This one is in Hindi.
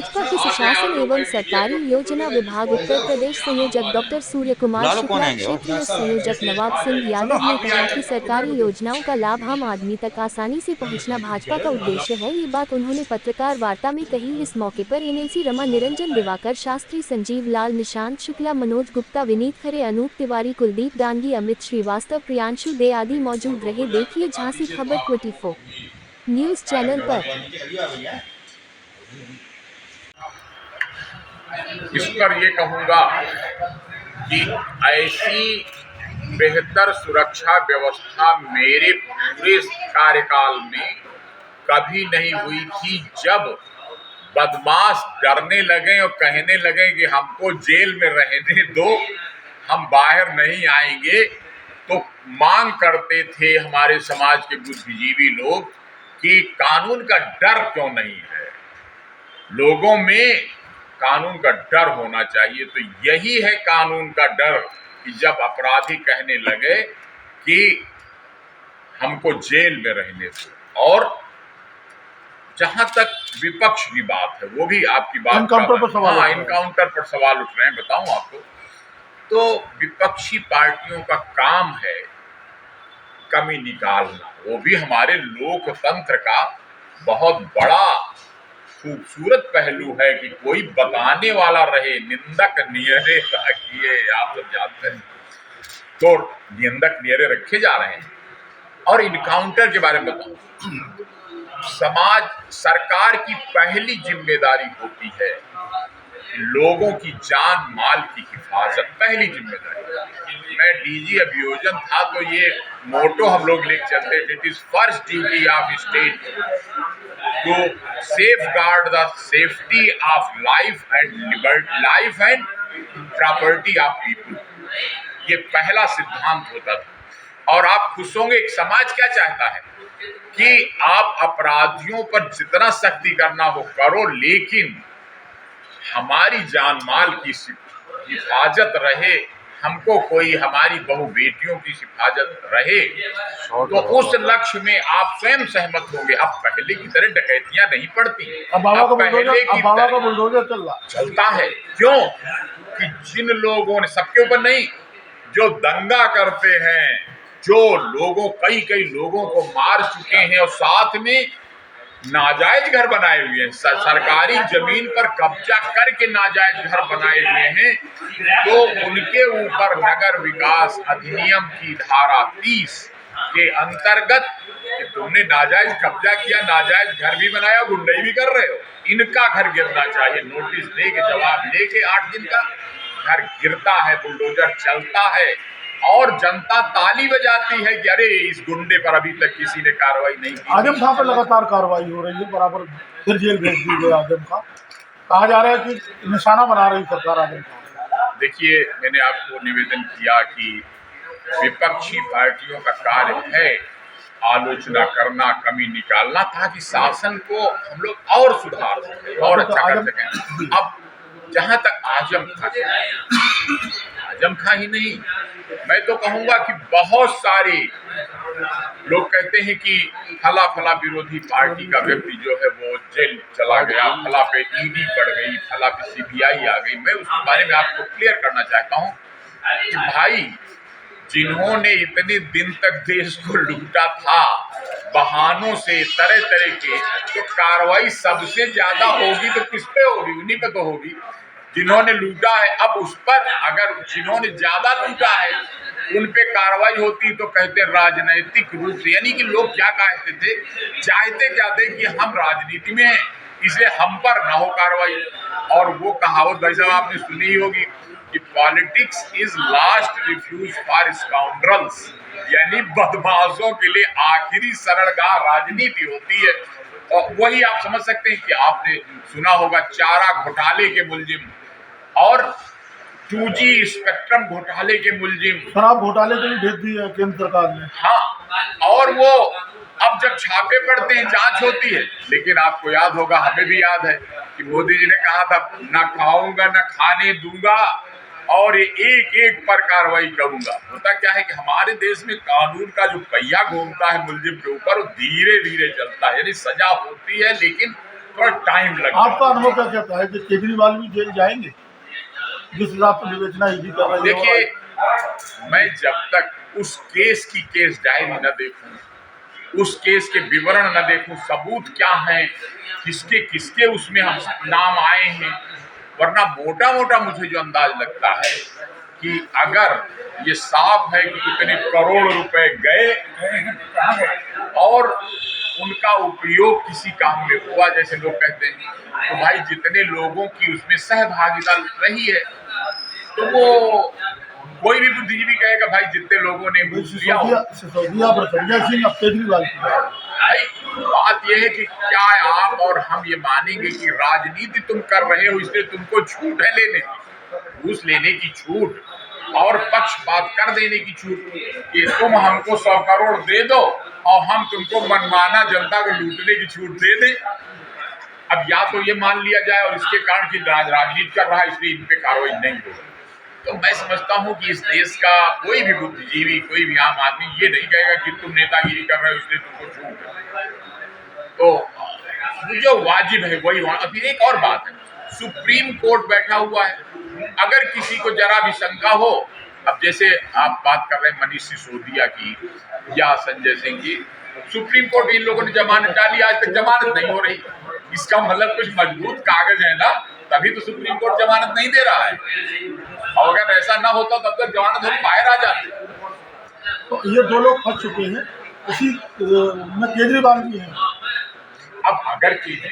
भाजपा के सुशासन एवं सरकारी योजना विभाग उत्तर प्रदेश संयोजक डॉक्टर सूर्य कुमार शुक्ला, क्षेत्रीय संयोजक नवाब सिंह यादव ने कहा कि सरकारी योजनाओं का लाभ आम आदमी तक आसानी से पहुंचना भाजपा का उद्देश्य है। ये बात उन्होंने पत्रकार वार्ता में कही। इस मौके पर एनएलसी रमा, निरंजन, दिवाकर शास्त्री, संजीव लाल, निशांत शुक्ला, मनोज गुप्ता, विनीत खरे, अनूप तिवारी, कुलदीप डांगी, अमित श्रीवास्तव, प्रियांशु दे आदि मौजूद रहे। देखिए झांसी खबर 24 न्यूज चैनल पर। इस पर ये कहूँगा कि ऐसी बेहतर सुरक्षा व्यवस्था मेरे पूरे कार्यकाल में कभी नहीं हुई थी। जब बदमाश डरने लगे और कहने लगे कि हमको जेल में रहने दो, हम बाहर नहीं आएंगे, तो मांग करते थे हमारे समाज के बुद्धिजीवी लोग कि कानून का डर क्यों नहीं है, लोगों में कानून का डर होना चाहिए। तो यही है कानून का डर कि जब अपराधी कहने लगे कि हमको जेल में रहने दो। और जहां तक विपक्ष की बात है, वो भी आपकी बात इनकाउंटर पर सवाल उठ रहे हैं। बताऊं आपको, तो विपक्षी पार्टियों का काम है कमी निकालना। वो भी हमारे लोकतंत्र का बहुत बड़ा खूबसूरत पहलू है कि कोई बताने वाला रहे, निंदक नियरे किए। आप लोग जानते हैं, तो निंदक नियरे रखे जा रहे हैं। और इनकाउंटर के बारे में बताऊं, समाज सरकार की पहली जिम्मेदारी होती है लोगों की जान माल की हिफाजत, पहली जिम्मेदारी। मैं डीजी अभियोजन था तो ये मोटो हम लोग लेके चलते थे, it is first duty of state to safeguard the safety of life and liberty, life and property of people। ये पहला सिद्धांत होता था। और आप खुश होंगे, एक समाज क्या चाहता है कि आप अपराधियों पर जितना सख्ती करना हो करो, लेकिन हमारी जान माल की हिफाजत रहे, हमको कोई हमारी बहु बेटियों की हिफाजत रहे। तो उस लक्ष्य में आप स्वयं सहमत होंगे। अब पहले की तरह डकैतियां नहीं पड़ती, अब पहले की तरह बुलडोजर चलता है। क्यों कि जिन लोगों ने, सबके ऊपर नहीं, जो दंगा करते हैं, जो लोगों कई लोगों को मार चुके हैं और साथ में नाजायज घर बनाए हुए हैं, सरकारी जमीन पर कब्जा करके नाजायज घर बनाए हुए हैं, तो उनके ऊपर नगर विकास अधिनियम की धारा 30 के अंतर्गत कि तुमने नाजायज कब्जा किया, नाजायज घर भी बनाया, गुंडई भी कर रहे हो, इनका घर गिरना चाहिए। नोटिस दे के, जवाब दे के 8 दिन का घर गिरता है, बुलडोजर चलता है और जनता ताली बजाती है कि अरे इस गुंडे पर अभी तक किसी ने कार्रवाई नहीं की। आजम खां पर लगातार कार्रवाई हो रही है, बराबर फिर जेल भेज दी गई आजम खां। कहा जा रहा है कि निशाना बना रही सरकार आजम खां। देखिए, मैंने आपको निवेदन किया कि विपक्षी पार्टियों का कार्य है आलोचना करना, कमी निकालना, ताकि शासन को हम लोग और सुधार सकें और अच्छा कर सकें। अब जहां तक आजम खां ही नहीं, मैं तो कहूंगा कि बहुत सारे लोग कहते हैं कि फला विरोधी पार्टी का व्यक्ति जो है वो जेल चला गया, फला पे ईडी पड़ गई, फला पे सीबीआई आ गई। मैं उस बारे में आपको क्लियर करना चाहता हूं कि भाई, जिन्होंने इतने दिन तक देश को लूटा था बहानों से, तरह के, तो कार्रवाई सबसे ज्यादा होगी तो किस पे होगी? उन्हीं पे तो होगी जिन्होंने लूटा है। अब उस पर अगर जिन्होंने ज्यादा लूटा है उन पे कार्रवाई होती तो कहते राजनीतिक रूप से, यानी कि लोग क्या चाहते कि हम राजनीति में हैं इसलिए हम पर ना हो कार्रवाई। और वो कहावत भाई साहब आपने सुनी ही होगी कि politics is last refuge for scoundrels, यानी बदमाशों के लिए आखिरी शरणगाह राजनीति होती है। और वही आप समझ सकते हैं कि आपने सुना होगा चारा घोटाले के मुलजिम और 2G स्पेक्ट्रम घोटाले के मुलजिम, शराब घोटाले के लिए भेज दी है केंद्र सरकार ने। हाँ, और वो अब जब छापे पड़ते हैं, जांच होती है, लेकिन आपको याद होगा, हमें भी याद है कि मोदी जी ने कहा था ना खाऊंगा ना खाने दूंगा और एक पर कार्रवाई करूंगा। होता क्या है कि हमारे देश में कानून का जो पहिया घूमता है मुलजिम के ऊपर, वो धीरे धीरे चलता है, यानी सजा होती है लेकिन थोड़ा टाइम लगेगा। आपका अनुभव क्या कहता है कि केजरीवाल भी जेल जाएंगे जिस हिसाब से विवेचना ईडी कर रही है? देखिए, मैं जब तक उस केस की केस डायरी न देखूं, उस केस के विवरण न देखूं, सबूत क्या हैं, किसके किसके उसमें हम नाम आए हैं, वरना मोटा मोटा मुझे जो अंदाज लगता है कि अगर ये साफ है कि इतने करोड़ रुपए गए और उनका उपयोग किसी काम में हुआ, जैसे लोग कहते हैं, तो भाई जितने लोगों की उसमें सहभागिता रही है, तो वो कोई भी बुद्धिजीवी कहेगा भाई जितने लोगों ने घूस लिया हो। सिसोदिया प्रचंडा सिंह अब केजरीवाल की है। भाई बात यह है कि क्या आप और हम ये मानेंगे कि राजनीति तुम कर रहे हो इसलिए तुमको छूट है लेने की, घूस लेने की छूट और पक्षपात कर देने की छूट, कि तुम हमको 100 करोड़ दे दो और हम तुमको मनमाना जनता को लूटने की छूट दे दें। अब या तो ये मान लिया जाए और इसके कारण कि राजनीति कर रहा है इसलिए इन पे कार्रवाई नहीं हो, तो मैं समझता हूं कि इस देश का कोई भी बुद्धिजीवी, कोई भी आम आदमी ये नहीं कहेगा कि तुम नेतागिरी कर रहे हो इसलिए तुमको छूट है। तो जो वाजिब है वही होना। अभी एक और बात है, सुप्रीम कोर्ट बैठा हुआ है, अगर किसी को जरा भी शंका हो, अब जैसे आप बात कर रहे हैं मनीष सिसोदिया की या संजय सिंह की, सुप्रीम कोर्ट इन लोगों ने जमानत डाली, आज तक जमानत नहीं हो रही, इसका मतलब कुछ मजबूत कागज है ना, तभी तो सुप्रीम कोर्ट जमानत नहीं दे रहा है। और अगर ऐसा ना होता तब तक जमानत हम बाहर आ जाते। तो ये दो लोग फंस चुके हैं, उसी में केजरीवाल भी हैं। अब अगर केजरीवाल